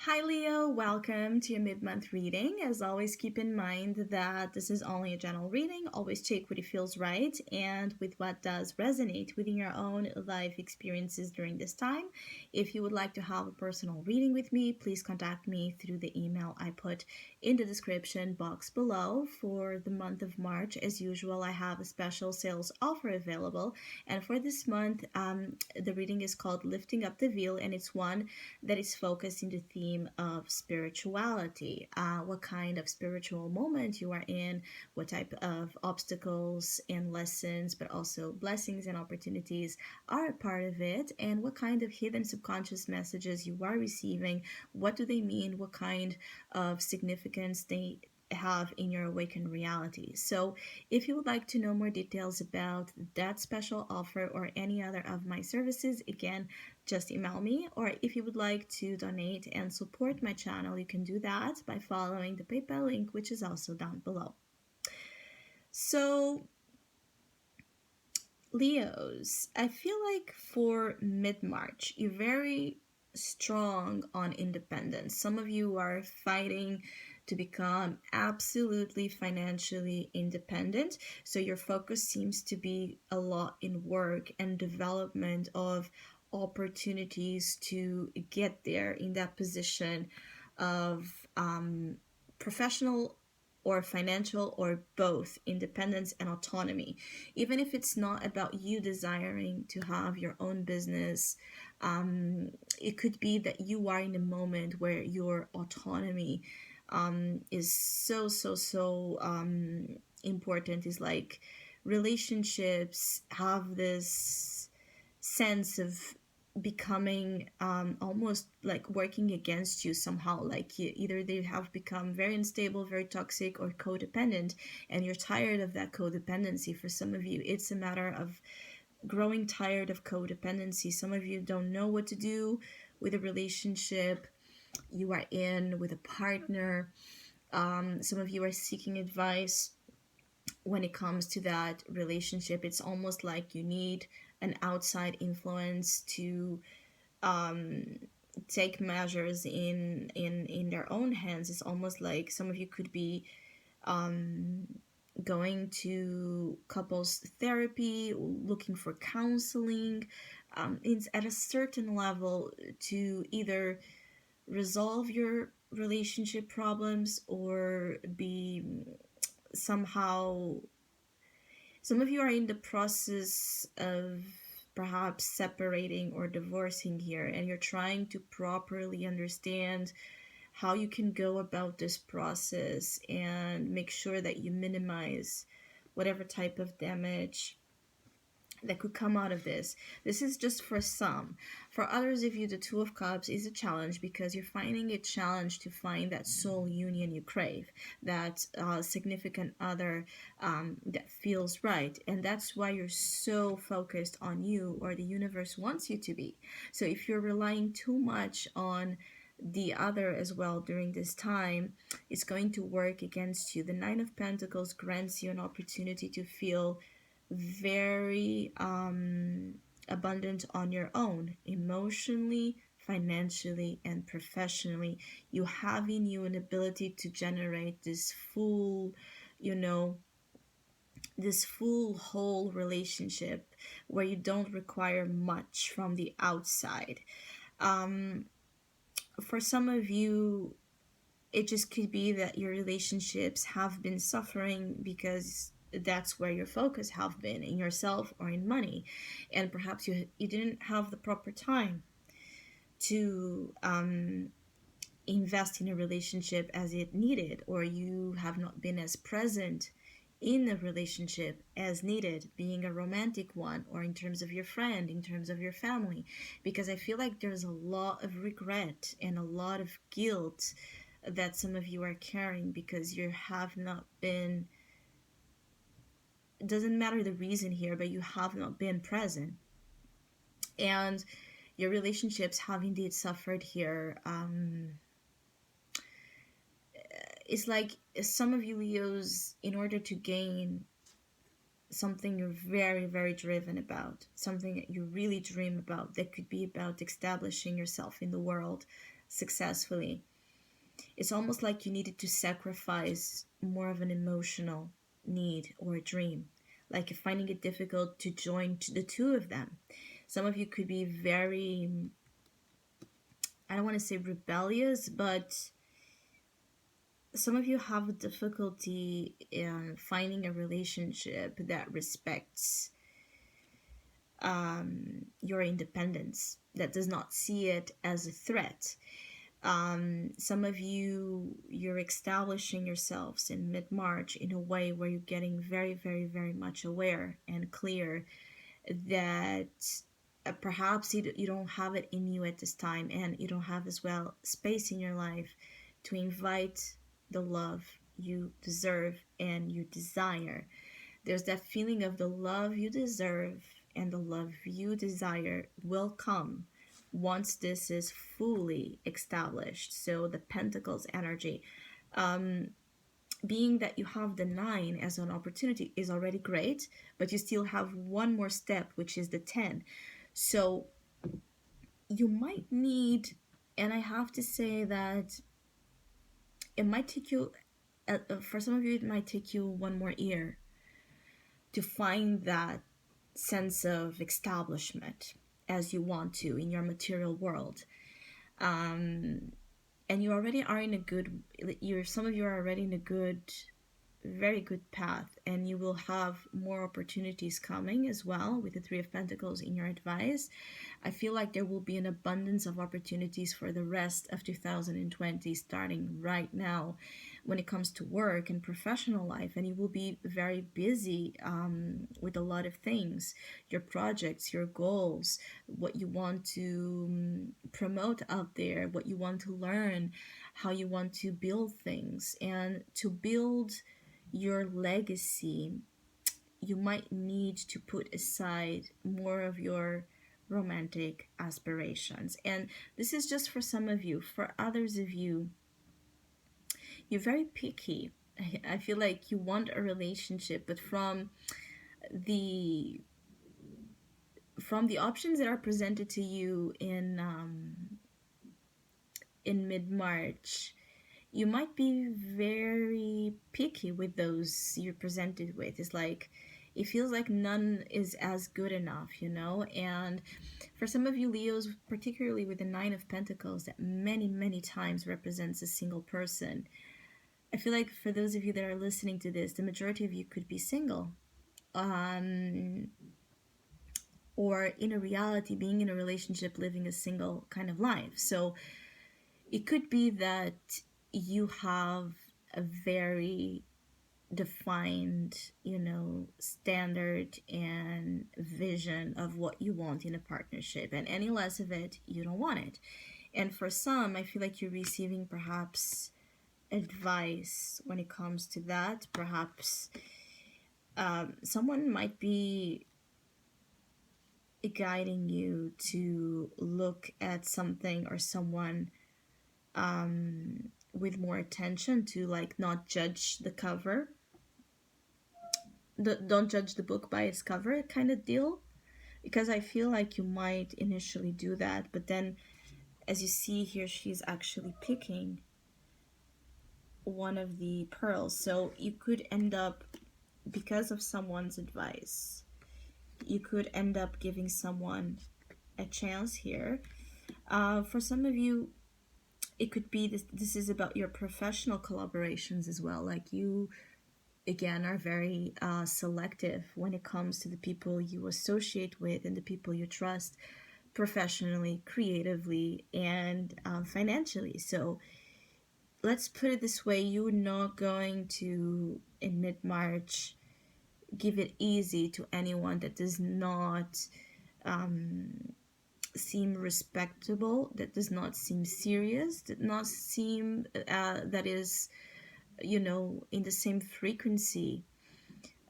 Hi Leo, welcome to your mid-month reading. As always, keep in mind that this is only a general reading. Always check what it feels right and with what does resonate within your own life experiences during this time. If you would like to have a personal reading with me, please contact me through the email I put in the description box below. For the month of March, as usual, I have a special sales offer available. And for this month, the reading is called Lifting Up the Veil, and it's one that is focused in the theme of spirituality. What kind of spiritual moment you are in, what type of obstacles and lessons, but also blessings and opportunities are a part of it, and what kind of hidden subconscious messages you are receiving, what do they mean, what kind of significance they have in your awakened reality. So if you would like to know more details about that special offer or any other of my services, again, just email me. Or if you would like to donate and support my channel, you can do that by following the PayPal link, which is also down below. So Leos, I feel like for mid-March, you're very strong on independence. Some of you are fighting to become absolutely financially independent. So your focus seems to be a lot in work and development of opportunities to get there in that position of professional or financial or both independence and autonomy. Even if it's not about you desiring to have your own business, it could be that you are in a moment where your autonomy is so important. Is like relationships have this sense of becoming almost like working against you somehow, like either they have become very unstable, very toxic, or codependent, and you're tired of that codependency. For some of you, it's a matter of growing tired of codependency. Some of you don't know what to do with a relationship you are in with a partner. Some of you are seeking advice when it comes to that relationship. It's almost like you need an outside influence to take measures in their own hands. It's almost like some of you could be going to couples therapy, looking for counseling. It's at a certain level to either resolve your relationship problems or be somehow. Some of you are in the process of perhaps separating or divorcing here, and you're trying to properly understand how you can go about this process and make sure that you minimize whatever type of damage that could come out of this. This is just for some. For others of you, the Two of Cups is a challenge because you're finding it challenge to find that soul union you crave, that significant other that feels right. And that's why you're so focused on you, or the universe wants you to be. So if you're relying too much on the other as well during this time, it's going to work against you. The Nine of Pentacles grants you an opportunity to feel very abundant on your own, emotionally, financially, and professionally. You have in you an ability to generate this full, this full whole relationship where you don't require much from the outside. For some of you, it just could be that your relationships have been suffering because that's where your focus have been, in yourself or in money, and perhaps you didn't have the proper time to invest in a relationship as it needed, or you have not been as present in a relationship as needed, being a romantic one, or in terms of your friend, in terms of your family, because I feel like there's a lot of regret and a lot of guilt that some of you are carrying because you have not been, it doesn't matter the reason here, but you have not been present, and your relationships have indeed suffered here. It's like some of you Leos, in order to gain something you're very driven about, something that you really dream about, that could be about establishing yourself in the world, successfully. It's almost like you needed to sacrifice more of an emotional need or a dream, like you're finding it difficult to join the two of them. Some of you could be very, I don't want to say rebellious, but some of you have a difficulty in finding a relationship that respects your independence, that does not see it as a threat. Some of you, you're establishing yourselves in mid-March in a way where you're getting very, very, very much aware and clear that perhaps you don't have it in you at this time, and you don't have as well space in your life to invite the love you deserve and you desire. There's that feeling of the love you deserve and the love you desire will come once this is fully established. So the Pentacles energy, being that you have the 9 as an opportunity is already great, but you still have one more step, which is the 10. So you might need, and I have to say that it might take you, for some of you, it might take you one more year to find that sense of establishment as you want to in your material world. And you already are in a good, some of you are already in a good, very good path, and you will have more opportunities coming as well with the 3 of Pentacles in your advice. I feel like there will be an abundance of opportunities for the rest of 2020 starting right now when it comes to work and professional life, and you will be very busy with a lot of things, your projects, your goals, what you want to promote out there, what you want to learn, how you want to build things. And to build your legacy, you might need to put aside more of your romantic aspirations. And this is just for some of you. For others of you, you're very picky. I feel like you want a relationship, but the options that are presented to you in mid-March, you might be very picky with those you're presented with. It's like it feels like none is as good enough, you know? And for some of you Leos, particularly with the 9 of Pentacles, that many, many times represents a single person. I feel like for those of you that are listening to this, the majority of you could be single. Or in a reality, being in a relationship, living a single kind of life. So it could be that you have a very defined, standard and vision of what you want in a partnership, and any less of it, you don't want it. And for some, I feel like you're receiving perhaps advice when it comes to that. Perhaps someone might be guiding you to look at something or someone with more attention, to like not judge the cover, don't judge the book by its cover kind of deal. Because I feel like you might initially do that, but then as you see here, she's actually picking one of the pearls. So you could end up, because of someone's advice, you could end up giving someone a chance here. For some of you, it could be this is about your professional collaborations as well. Like you, again, are very selective when it comes to the people you associate with and the people you trust professionally, creatively, and financially. So let's put it this way, you're not going to, in mid-March, give it easy to anyone that does not seem respectable, that does not seem serious, that not seem that is, in the same frequency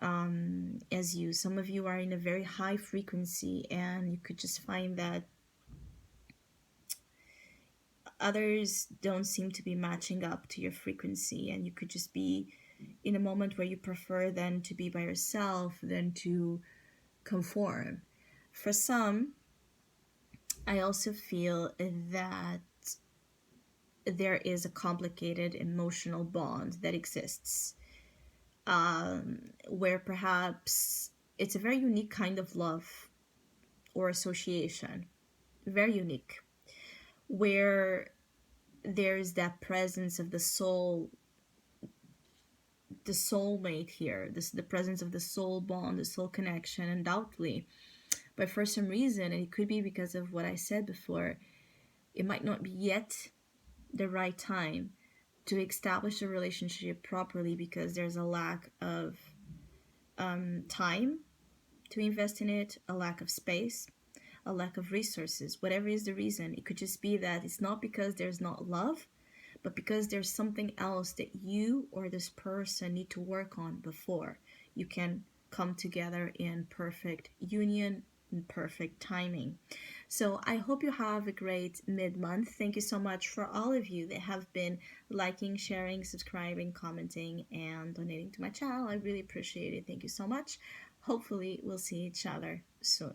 as you. Some of you are in a very high frequency, and you could just find that others don't seem to be matching up to your frequency, and you could just be in a moment where you prefer then to be by yourself than to conform. For some, I also feel that there is a complicated emotional bond that exists, where perhaps it's a very unique kind of love or association, very unique, where there's that presence of the soul, the soulmate here, this the presence of the soul bond, the soul connection, undoubtedly. But for some reason, and it could be because of what I said before, it might not be yet the right time to establish a relationship properly because there's a lack of time to invest in it, a lack of space, a lack of resources. Whatever is the reason, it could just be that it's not because there's not love, but because there's something else that you or this person need to work on before you can come together in perfect union and perfect timing. So I hope you have a great mid-month. Thank you so much for all of you that have been liking, sharing, subscribing, commenting, and donating to my channel. I really appreciate it. Thank you so much. Hopefully we'll see each other soon.